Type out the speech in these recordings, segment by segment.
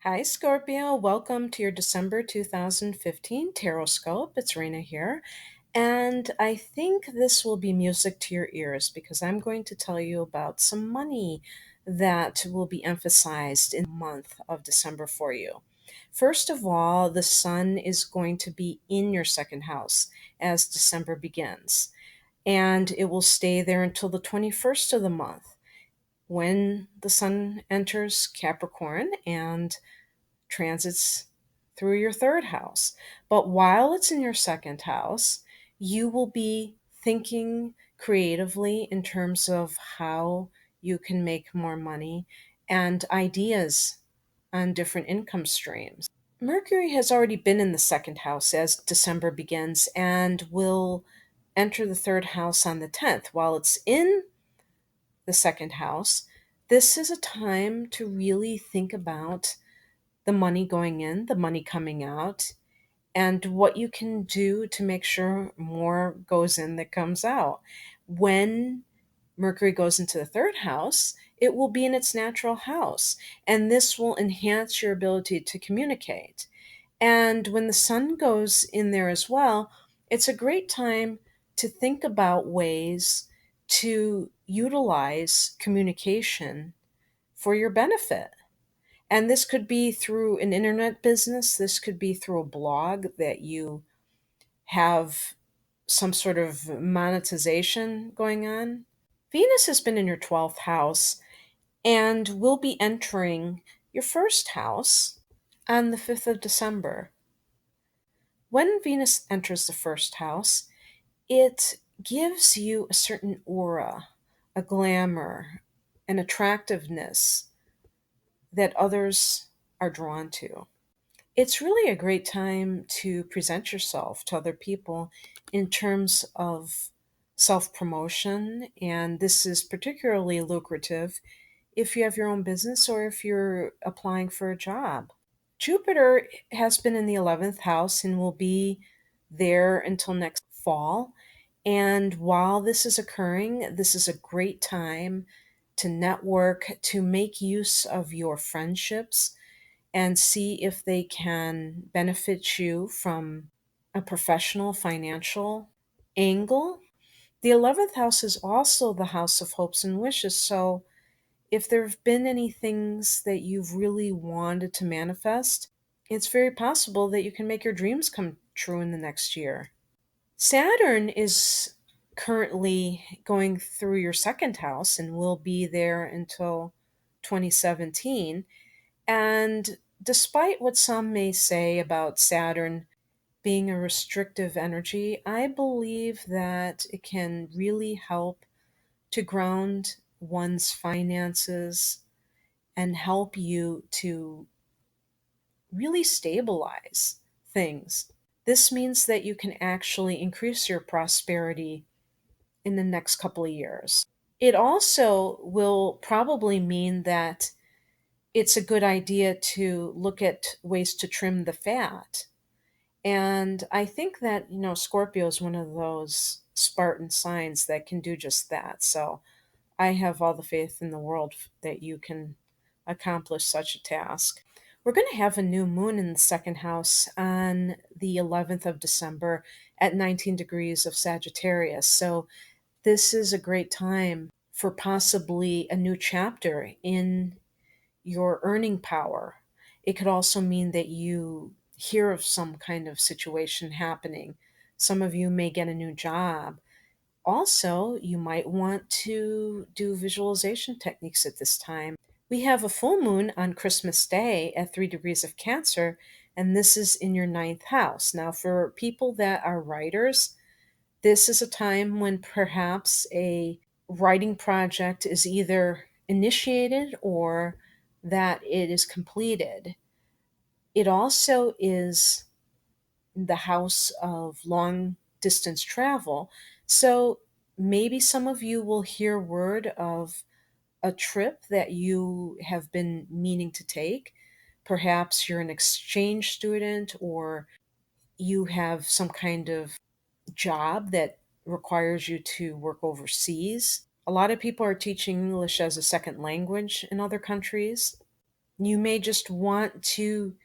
Hi, Scorpio. Welcome to your December 2015 Tarotscope. It's Rena here. And I think this will be music to your ears because I'm going to tell you about some money that will be emphasized in the month of December for you. First of all, the sun is going to be in your second house as December begins, and it will stay there until the 21st of the month when the sun enters Capricorn and transits through your third house. But while it's in your second house, you will be thinking creatively in terms of how you can make more money and ideas on different income streams. Mercury has already been in the second house as December begins and will enter the third house on the 10th. While it's in the second house, this is a time to really think about the money going in, the money coming out, and what you can do to make sure more goes in that comes out. When Mercury goes into the third house, it will be in its natural house, and this will enhance your ability to communicate. And when the sun goes in there as well, it's a great time to think about ways to utilize communication for your benefit. And this could be through an internet business. This could be through a blog that you have some sort of monetization going on. Venus has been in your 12th house and will be entering your first house on the 5th of December. When Venus enters the first house, it gives you a certain aura, a glamour, an attractiveness that others are drawn to. It's really a great time to present yourself to other people in terms of self promotion. And this is particularly lucrative if you have your own business or if you're applying for a job. Jupiter has been in the 11th house and will be there until next fall. And while this is occurring, this is a great time to network, to make use of your friendships and see if they can benefit you from a professional financial angle. The 11th house is also the house of hopes and wishes. So, if there have been any things that you've really wanted to manifest, it's very possible that you can make your dreams come true in the next year. Saturn is currently going through your second house and will be there until 2017. And despite what some may say about Saturn being a restrictive energy, I believe that it can really help to ground one's finances and help you to really stabilize things. This means that you can actually increase your prosperity in the next couple of years. It also will probably mean that it's a good idea to look at ways to trim the fat. And I think that, Scorpio is one of those Spartan signs that can do just that. So I have all the faith in the world that you can accomplish such a task. We're going to have a new moon in the second house on the 11th of December at 19 degrees of Sagittarius. So this is a great time for possibly a new chapter in your earning power. It could also mean that you hear of some kind of situation happening. Some of you may get a new job. Also, you might want to do visualization techniques at this time. We have a full moon on Christmas Day at 3 degrees of Cancer, and this is in your ninth house. Now, for people that are writers, this is a time when perhaps a writing project is either initiated or that it is completed. It also is the house of long distance travel. So maybe some of you will hear word of a trip that you have been meaning to take. Perhaps you're an exchange student or you have some kind of job that requires you to work overseas. A lot of people are teaching English as a second language in other countries. You may just want to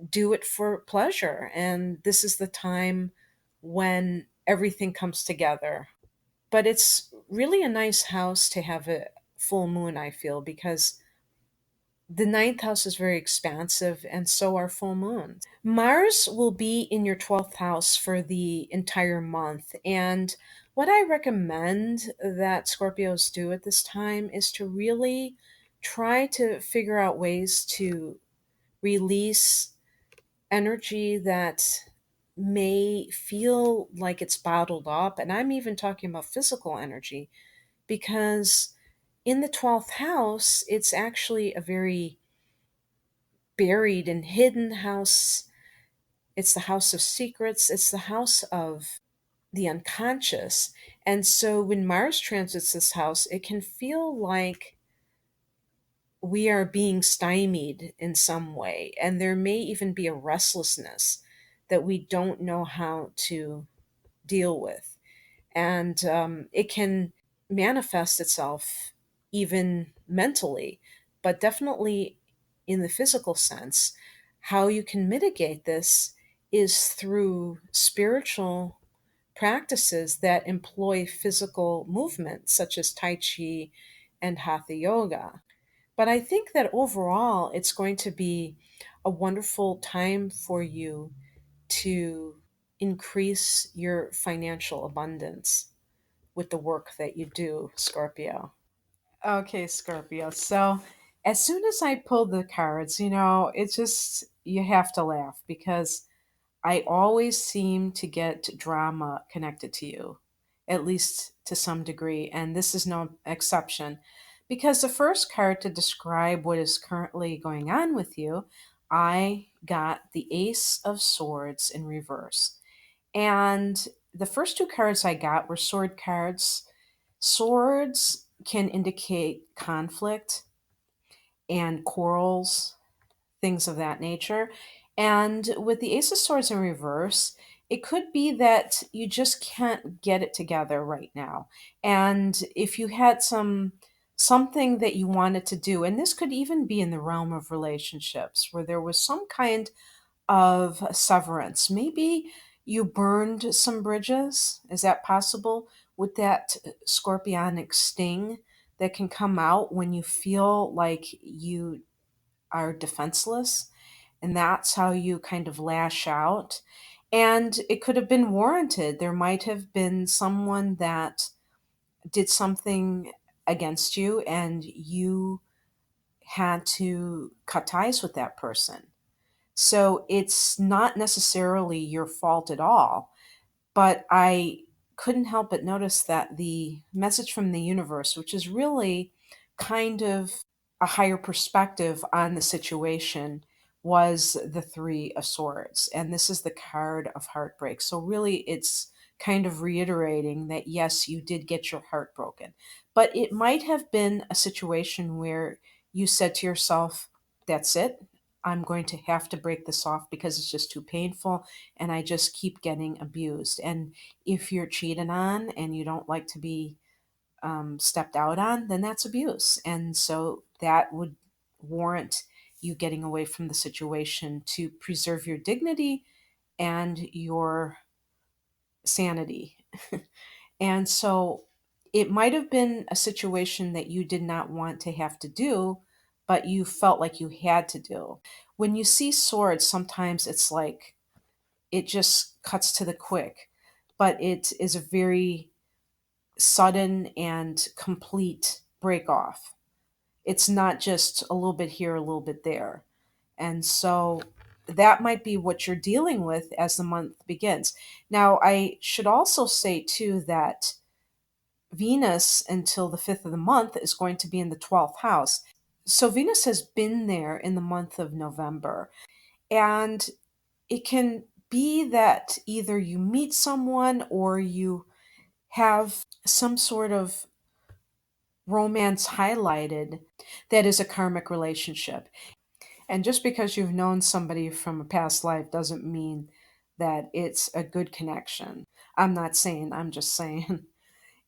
do it for pleasure. And this is the time when everything comes together. But it's really a nice house to have a full moon, I feel, because the ninth house is very expansive, and so are full moons. Mars will be in your 12th house for the entire month. And what I recommend that Scorpios do at this time is to really try to figure out ways to release energy that may feel like it's bottled up. And I'm even talking about physical energy, because in the 12th house, it's actually a very buried and hidden house. It's the house of secrets, it's the house of the unconscious. And so when Mars transits this house, it can feel like we are being stymied in some way. And there may even be a restlessness that we don't know how to deal with. And it can manifest itself even mentally, but definitely in the physical sense. How you can mitigate this is through spiritual practices that employ physical movement, such as Tai Chi and Hatha Yoga. But I think that overall, it's going to be a wonderful time for you to increase your financial abundance with the work that you do, Scorpio. Okay, Scorpio. So as soon as I pulled the cards, it's just, you have to laugh because I always seem to get drama connected to you, at least to some degree. And this is no exception, because the first card to describe what is currently going on with you, I got the Ace of Swords in reverse. And the first two cards I got were sword cards. Swords can indicate conflict and quarrels, things of that nature. And with the Ace of Swords in reverse, it could be that you just can't get it together right now. And if you had something that you wanted to do, and this could even be in the realm of relationships where there was some kind of severance. Maybe you burned some bridges. Is that possible? With that scorpionic sting that can come out when you feel like you are defenseless, and that's how you kind of lash out. And it could have been warranted. There might have been someone that did something against you, and you had to cut ties with that person. So it's not necessarily your fault at all. But I couldn't help but notice that the message from the universe, which is really kind of a higher perspective on the situation, was the Three of Swords. And this is the card of heartbreak. So really, it's kind of reiterating that yes, you did get your heart broken. But it might have been a situation where you said to yourself, that's it. I'm going to have to break this off because it's just too painful and I just keep getting abused. And if you're cheated on and you don't like to be stepped out on, then that's abuse. And so that would warrant you getting away from the situation to preserve your dignity and your sanity. And so it might have been a situation that you did not want to have to do, but you felt like you had to do. When you see swords, sometimes it's like it just cuts to the quick, but it is a very sudden and complete break off. It's not just a little bit here, a little bit there. And so that might be what you're dealing with as the month begins. Now, I should also say, too, that Venus until the 5th of the month is going to be in the 12th house. So Venus has been there in the month of November. And it can be that either you meet someone or you have some sort of romance highlighted that is a karmic relationship. And just because you've known somebody from a past life doesn't mean that it's a good connection. I'm not saying, I'm just saying.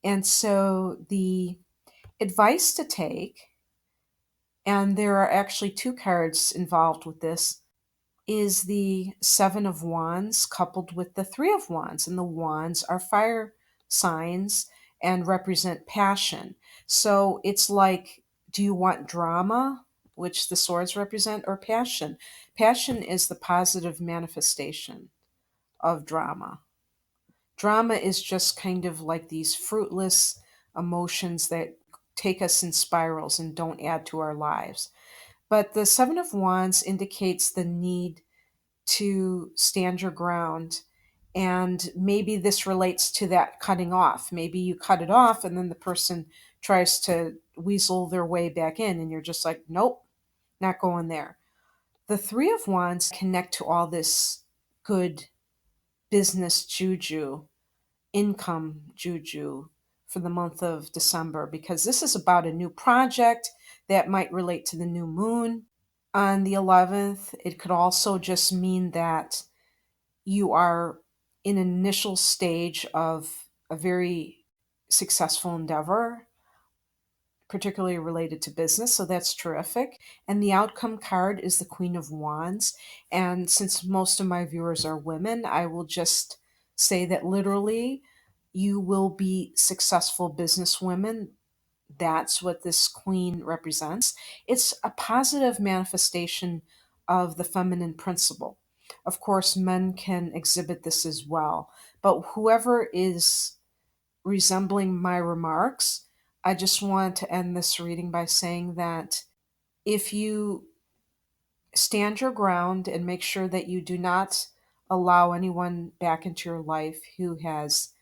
And so the advice to take And there are actually two cards involved with this is the Seven of Wands coupled with the Three of Wands. And the Wands are fire signs and represent passion. So it's like, do you want drama, which the swords represent, or passion? Passion is the positive manifestation of drama. Drama is just kind of like these fruitless emotions that take us in spirals and don't add to our lives. But the Seven of Wands indicates the need to stand your ground. And maybe this relates to that cutting off. Maybe you cut it off and then the person tries to weasel their way back in, and you're just like, nope, not going there. The Three of Wands connect to all this good business juju, income juju for the month of December, because this is about a new project that might relate to the new moon on the 11th. It could also just mean that you are in an initial stage of a very successful endeavor, particularly related to business. So that's terrific. And the outcome card is the Queen of Wands. And since most of my viewers are women, I will just say that literally you will be successful businesswomen. That's what this queen represents. It's a positive manifestation of the feminine principle. Of course, men can exhibit this as well, but whoever is resembling my remarks, I just want to end this reading by saying that if you stand your ground and make sure that you do not allow anyone back into your life who has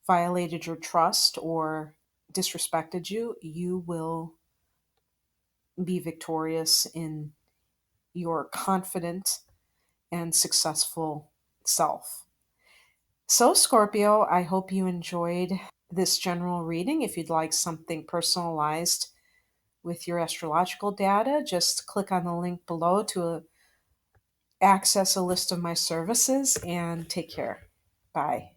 violated your trust or disrespected you, you will be victorious in your confident and successful self. So, Scorpio, I hope you enjoyed this general reading. If you'd like something personalized with your astrological data, just click on the link below to access a list of my services and take care. Bye.